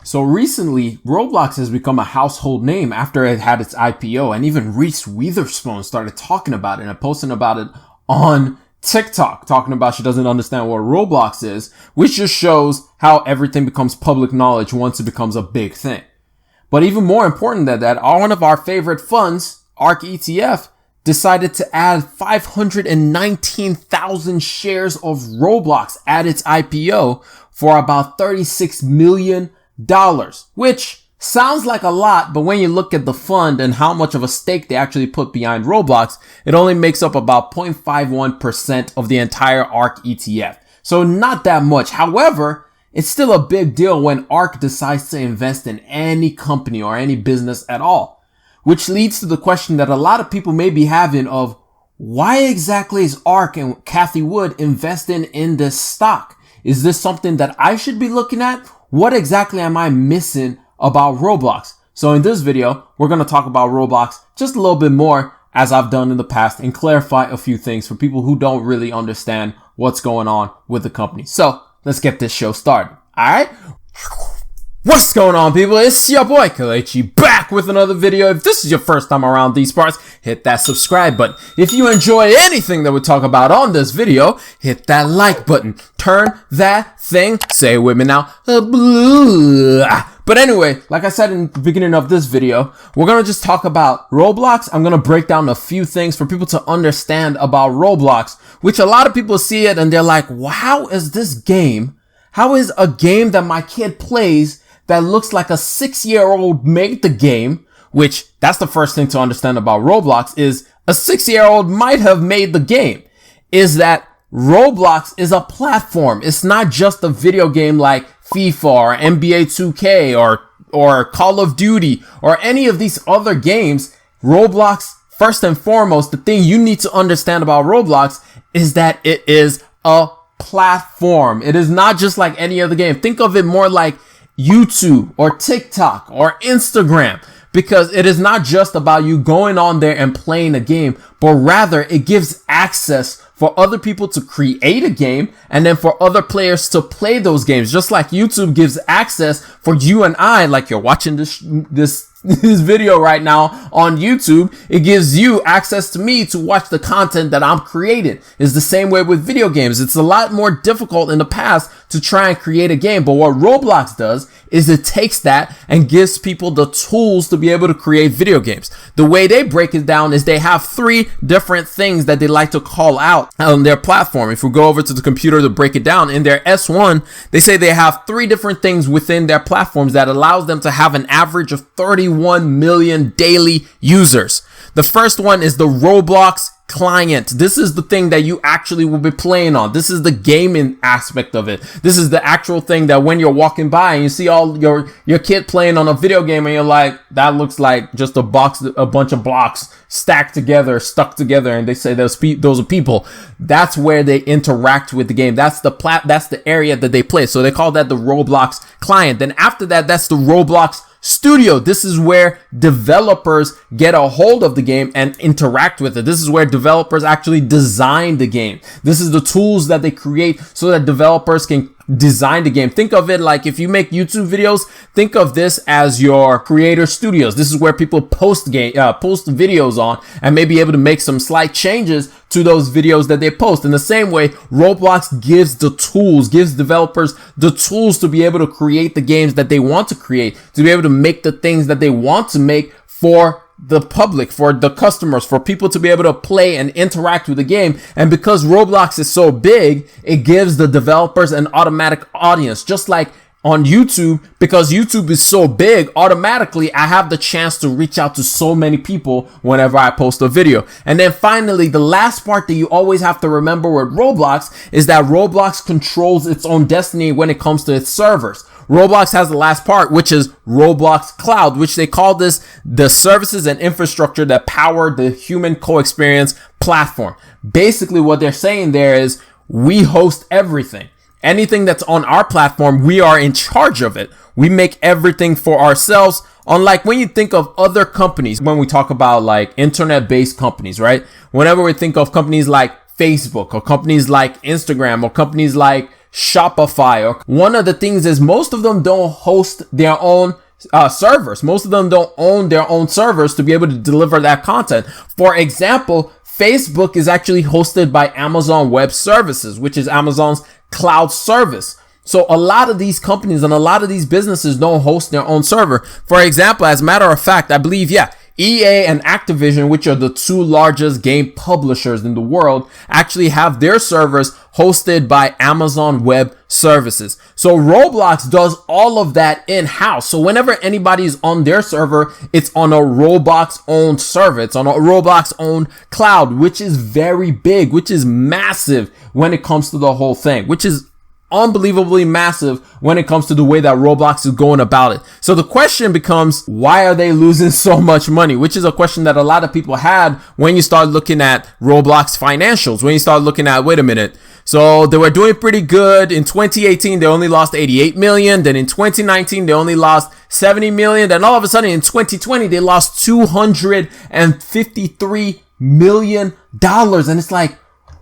So recently, Roblox has become a household name after it had its IPO, and even Reese Witherspoon started talking about it and posting about it on TikTok, talking about she doesn't understand what Roblox is, which just shows how everything becomes public knowledge once it becomes a big thing. But even more important than that, one of our favorite funds, ARKW, decided to add 519,000 shares of Roblox at its IPO for about $36 million. Which sounds like a lot, but when you look at the fund and how much of a stake they actually put behind Roblox, it only makes up about 0.51% of the entire ARK ETF. So not that much. However, it's still a big deal when ARK decides to invest in any company or any business at all, which leads to the question that a lot of people may be having of why exactly is ARK and Cathy Wood investing in this stock? Is this something that I should be looking at? What exactly am I missing about Roblox? So in this video, we're going to talk about Roblox just a little bit more as I've done in the past and clarify a few things for people who don't really understand what's going on with the company. So let's get this show started. All right. What's going on, people? It's your boy Kelechi back with another video. If this is your first time around these parts, hit that subscribe button. If you enjoy anything that we talk about on this video, hit that like button. Turn that thing, say it with me now, blue. But anyway, like I said in the beginning of this video, we're going to just talk about Roblox. I'm going to break down a few things for people to understand about Roblox, which a lot of people see it and they're like, well, how is this game? How is a game that my kid plays that looks like a 6-year-old made the game, which that's the first thing to understand about Roblox is a 6-year-old might have made the game, is that Roblox is a platform. It's not just a video game like FIFA or NBA 2K or Call of Duty or any of these other games. Roblox, first and foremost, the thing you need to understand about Roblox is that it is a platform. It is not just like any other game. Think of it more like YouTube or TikTok or Instagram, because it is not just about you going on there and playing a game, but rather it gives access for other people to create a game and then for other players to play those games. Just like YouTube gives access for you and I, like you're watching this video right now on YouTube, it gives you access to me to watch the content that I'm creating. It's the same way with video games. It's a lot more difficult in the past to try and create a game, but what Roblox does is it takes that and gives people the tools to be able to create video games. The way they break it down is they have 3 different things that they like to call out on their platform. If we go over to the computer to break it down, in their S1, they say they have 3 different things within their platforms that allows them to have an average of 31 million daily users. The first one is the Roblox Client. This is the thing that you actually will be playing on. This is the gaming aspect of it. This is the actual thing that when you're walking by and you see all your kid playing on a video game and you're like, that looks like just a bunch of blocks stacked together, stuck together, and they say those are people. That's where they interact with the game. That's the area that they play. So they call that the Roblox Client. Then after that, that's the Roblox Studio. This is where developers get a hold of the game and interact with it. This is where developers actually design the game. This is the tools that they create so that developers can design the game. Think of it like if you make YouTube videos, think of this as your creator studios. This is where people post videos on and may be able to make some slight changes to those videos that they post. In the same way, Roblox gives developers the tools to be able to create the games that they want to create, to be able to make the things that they want to make for the public, for the customers, for people to be able to play and interact with the game. And because Roblox is so big, it gives the developers an automatic audience, just like on YouTube. Because YouTube is so big, automatically I have the chance to reach out to so many people whenever I post a video. And then finally, the last part that you always have to remember with Roblox is that Roblox controls its own destiny when it comes to its servers. Roblox has the last part, which is Roblox Cloud, which they call this the services and infrastructure that power the human co-experience platform. Basically, what they're saying there is we host everything. Anything that's on our platform, we are in charge of it. We make everything for ourselves. Unlike when you think of other companies, when we talk about like internet-based companies, right? Whenever we think of companies like Facebook or companies like Instagram or companies like Shopify. Or one of the things is most of them don't host their own servers. Most of them don't own their own servers to be able to deliver that content. For example, Facebook is actually hosted by Amazon Web Services, which is Amazon's cloud service. So a lot of these companies and a lot of these businesses don't host their own server. For example, as a matter of fact, I believe, EA and Activision, which are the two largest game publishers in the world, actually have their servers hosted by Amazon Web Services. So Roblox does all of that in-house. So whenever anybody's on their server, it's on a Roblox owned server. It's on a Roblox owned cloud, which is very big, which is massive when it comes to the whole thing, which is unbelievably massive when it comes to the way that Roblox is going about it. So the question becomes, why are they losing so much money? Which is a question that a lot of people had when you start looking at Roblox financials, when you start looking at, wait a minute. So they were doing pretty good. In 2018, they only lost 88 million. Then in 2019, they only lost 70 million. Then all of a sudden in 2020, they lost $253 million. And it's like,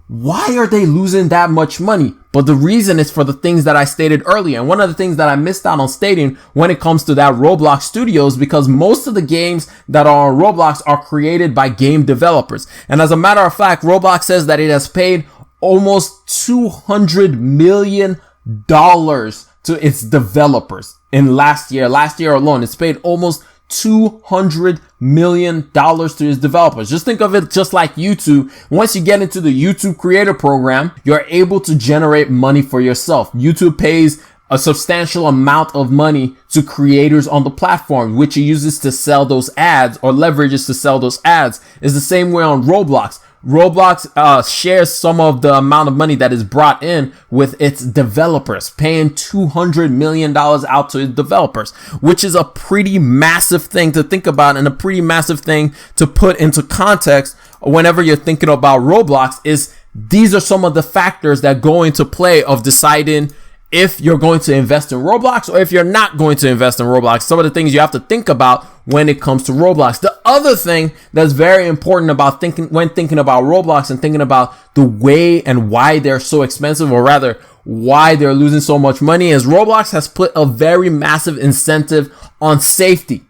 why are they losing that much money? But the reason is for the things that I stated earlier. And one of the things that I missed out on stating when it comes to that Roblox Studios, because most of the games that are on Roblox are created by game developers. And as a matter of fact, Roblox says that it has paid almost $200 million to its developers in last year. Last year alone, it's paid almost $200 million to its developers. Just think of it just like YouTube. Once you get into the YouTube creator program, you're able to generate money for yourself. YouTube pays a substantial amount of money to creators on the platform, which it uses to sell those ads or leverages to sell those ads. It's the same way on Roblox. Roblox shares some of the amount of money that is brought in with its developers, paying $200 million out to its developers, which is a pretty massive thing to think about and a pretty massive thing to put into context whenever you're thinking about Roblox. Is these are some of the factors that go into play of deciding if you're going to invest in Roblox or if you're not going to invest in Roblox. Some of the things you have to think about when it comes to Roblox. The other thing that's very important about thinking about Roblox and thinking about the way and why they're so expensive, or rather why they're losing so much money, is Roblox has put a very massive incentive on safety.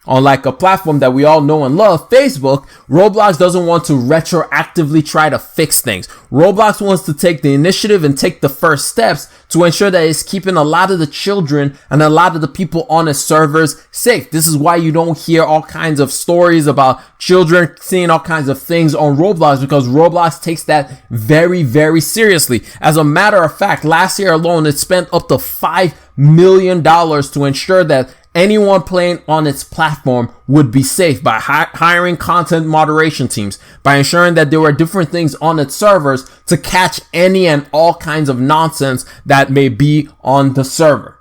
Unlike a platform that we all know and love, Facebook, Roblox doesn't want to retroactively try to fix things. Roblox wants to take the initiative and take the first steps to ensure that it's keeping a lot of the children and a lot of the people on its servers safe. This is why you don't hear all kinds of stories about children seeing all kinds of things on Roblox, because Roblox takes that very, very seriously. As a matter of fact, last year alone, it spent up to $5 million to ensure that anyone playing on its platform would be safe by hiring content moderation teams, by ensuring that there were different things on its servers to catch any and all kinds of nonsense that may be on the server.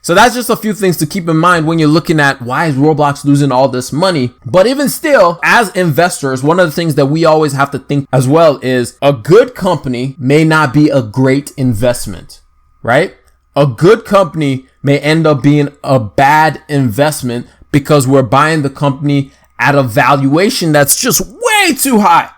So that's just a few things to keep in mind when you're looking at why is Roblox losing all this money. But even still, as investors, one of the things that we always have to think as well is a good company may not be a great investment, right? A good company may end up being a bad investment because we're buying the company at a valuation that's just way too high.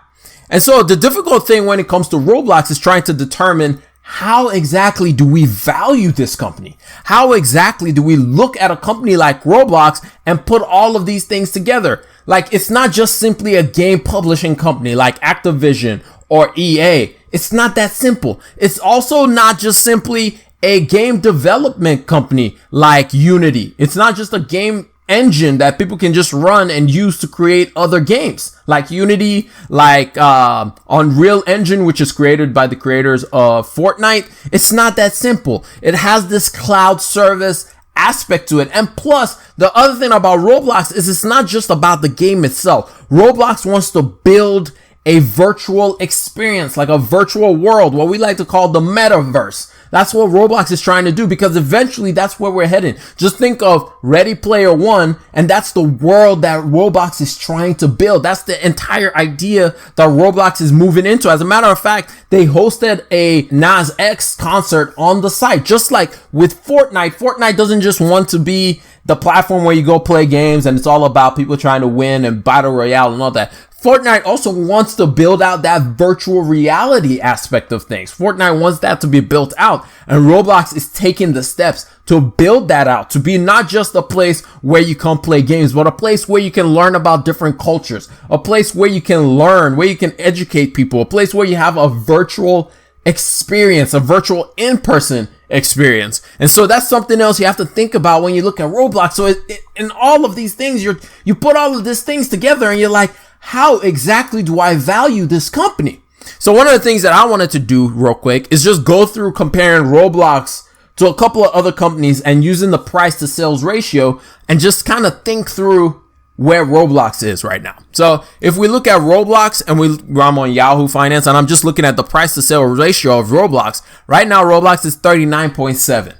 And so the difficult thing when it comes to Roblox is trying to determine how exactly do we value this company? How exactly do we look at a company like Roblox and put all of these things together? Like, it's not just simply a game publishing company like Activision or EA. It's not that simple. It's also not just simply a game development company like Unity. It's not just a game engine that people can just run and use to create other games like Unity, like Unreal Engine, which is created by the creators of Fortnite. It's not that simple. It has this cloud service aspect to it. And plus, the other thing about Roblox is it's not just about the game itself. Roblox wants to build a virtual experience, like a virtual world, what we like to call the metaverse. That's what Roblox is trying to do, because eventually that's where we're heading. Just think of Ready Player One, and that's the world that Roblox is trying to build. That's the entire idea that Roblox is moving into. As a matter of fact, they hosted a Nas X concert on the site, just like with Fortnite. Fortnite doesn't just want to be the platform where you go play games and it's all about people trying to win and battle royale and all that. Fortnite also wants to build out that virtual reality aspect of things. Fortnite wants that to be built out, and Roblox is taking the steps to build that out, to be not just a place where you come play games, but a place where you can learn about different cultures, a place where you can learn, where you can educate people, a place where you have a virtual experience, a virtual in-person experience. And so that's something else you have to think about when you look at Roblox. So in all of these things, you put all of these things together and you're like, how exactly do I value this company? So one of the things that I wanted to do real quick is just go through comparing Roblox to a couple of other companies and using the price to sales ratio and just kind of think through where Roblox is right now. So if we look at Roblox and I'm on Yahoo Finance and I'm just looking at the price to sales ratio of Roblox, right now Roblox is 39.7.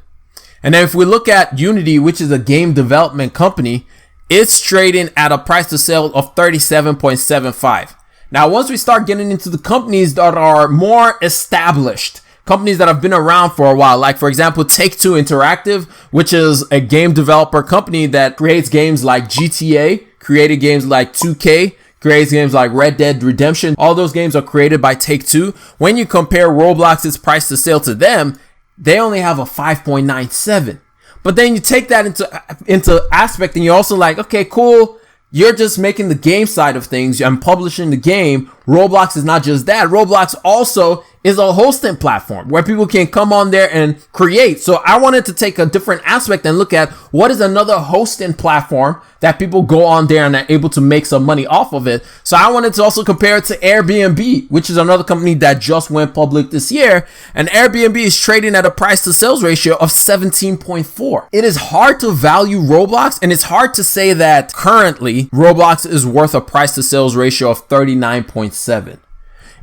And then if we look at Unity, which is a game development company, it's trading at a price to sales of 37.75. Now, once we start getting into the companies that are more established, companies that have been around for a while, like for example, Take-Two Interactive, which is a game developer company that creates games like GTA, created games like 2K, creates games like Red Dead Redemption. All those games are created by Take-Two. When you compare Roblox's price to sale to them, they only have a 5.97. But then you take that into aspect and you're also like, okay, cool. You're just making the game side of things and publishing the game. Roblox is not just that. Roblox also is a hosting platform where people can come on there and create. So I wanted to take a different aspect and look at what is another hosting platform that people go on there and are able to make some money off of it. So I wanted to also compare it to Airbnb, which is another company that just went public this year. And Airbnb is trading at a price to sales ratio of 17.4. It is hard to value Roblox, and it's hard to say that currently Roblox is worth a price to sales ratio of 39.7.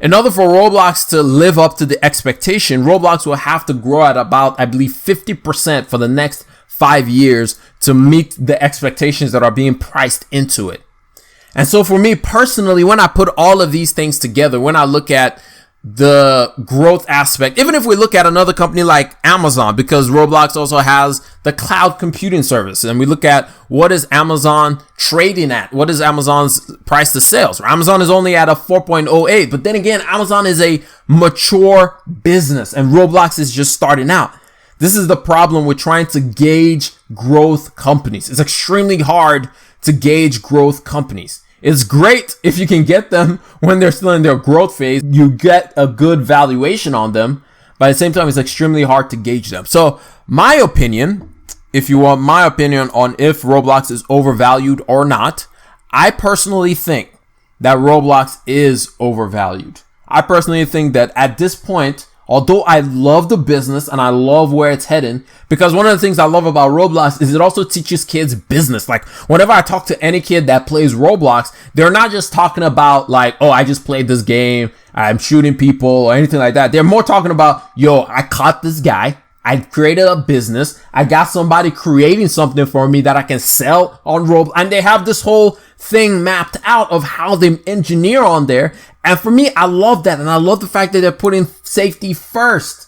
In order for Roblox to live up to the expectation, Roblox will have to grow at about, I believe, 50% for the next 5 years to meet the expectations that are being priced into it. And so for me personally, when I put all of these things together, when I look at the growth aspect, even if we look at another company like Amazon, because Roblox also has the cloud computing service, and we look at what is Amazon trading at, what is Amazon's price to sales. Amazon is only at a 4.08, but then again, Amazon is a mature business and Roblox is just starting out. This is the problem with trying to gauge growth companies. It's extremely hard to gauge growth companies. It's great if you can get them when they're still in their growth phase. You get a good valuation on them, but at the same time, it's extremely hard to gauge them. So my opinion, if you want my opinion on if Roblox is overvalued or not, I personally think that Roblox is overvalued. I personally think that at this point, although I love the business and I love where it's heading, because one of the things I love about Roblox is it also teaches kids business. Like whenever I talk to any kid that plays Roblox, they're not just talking about like, oh, I just played this game, I'm shooting people or anything like that. They're more talking about, yo, I caught this guy, I created a business, I got somebody creating something for me that I can sell on Roblox, and they have this whole thing mapped out of how they engineer on there. And for me, I love that. And I love the fact that they're putting safety first.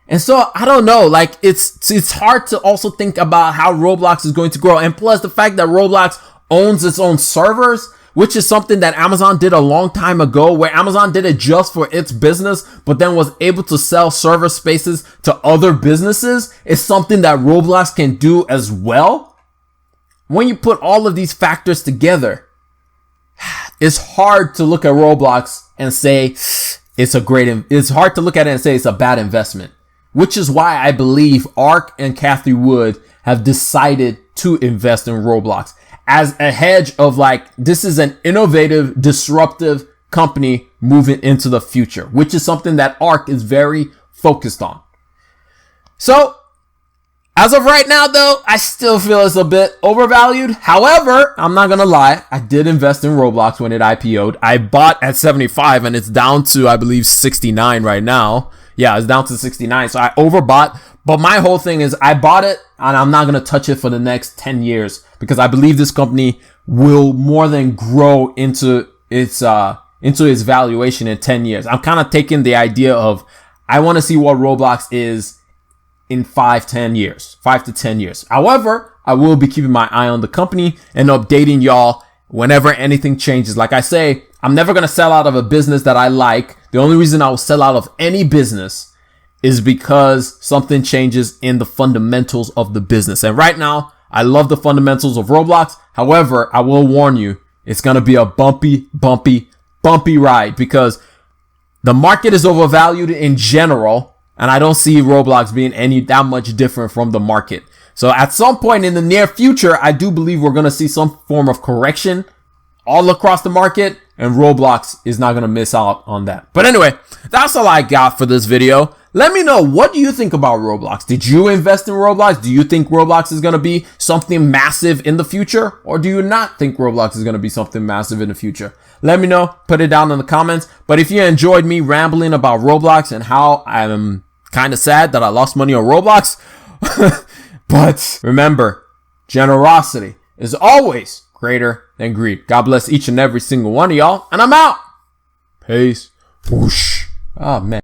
And so I don't know, like it's hard to also think about how Roblox is going to grow. And plus the fact that Roblox owns its own servers, which is something that Amazon did a long time ago, where Amazon did it just for its business, but then was able to sell server spaces to other businesses, is something that Roblox can do as well. When you put all of these factors together, it's hard to look at Roblox and say it's hard to look at it and say it's a bad investment, which is why I believe ARK and Cathy Wood have decided to invest in Roblox as a hedge of like, this is an innovative, disruptive company moving into the future, which is something that ARK is very focused on. So as of right now, though, I still feel it's a bit overvalued. However, I'm not going to lie. I did invest in Roblox when it IPO'd. I bought at 75 and it's down to, I believe, 69 right now. Yeah, it's down to 69. So I overbought. But my whole thing is I bought it and I'm not going to touch it for the next 10 years because I believe this company will more than grow into its valuation in 10 years. I'm kind of taking the idea of I want to see what Roblox is in 5 to 10 years. However, I will be keeping my eye on the company and updating y'all whenever anything changes. Like I say, I'm never going to sell out of a business that I like. The only reason I will sell out of any business is because something changes in the fundamentals of the business. And right now, I love the fundamentals of Roblox. However, I will warn you, it's going to be a bumpy ride because the market is overvalued in general. And I don't see Roblox being that much different from the market. So at some point in the near future, I do believe we're going to see some form of correction all across the market. And Roblox is not going to miss out on that. But anyway, that's all I got for this video. Let me know, what do you think about Roblox? Did you invest in Roblox? Do you think Roblox is going to be something massive in the future? Or do you not think Roblox is going to be something massive in the future? Let me know. Put it down in the comments. But if you enjoyed me rambling about Roblox and how I'm kind of sad that I lost money on Roblox, but remember, generosity is always greater than greed. God bless each and every single one of y'all. And I'm out. Peace. Whoosh. Oh, man.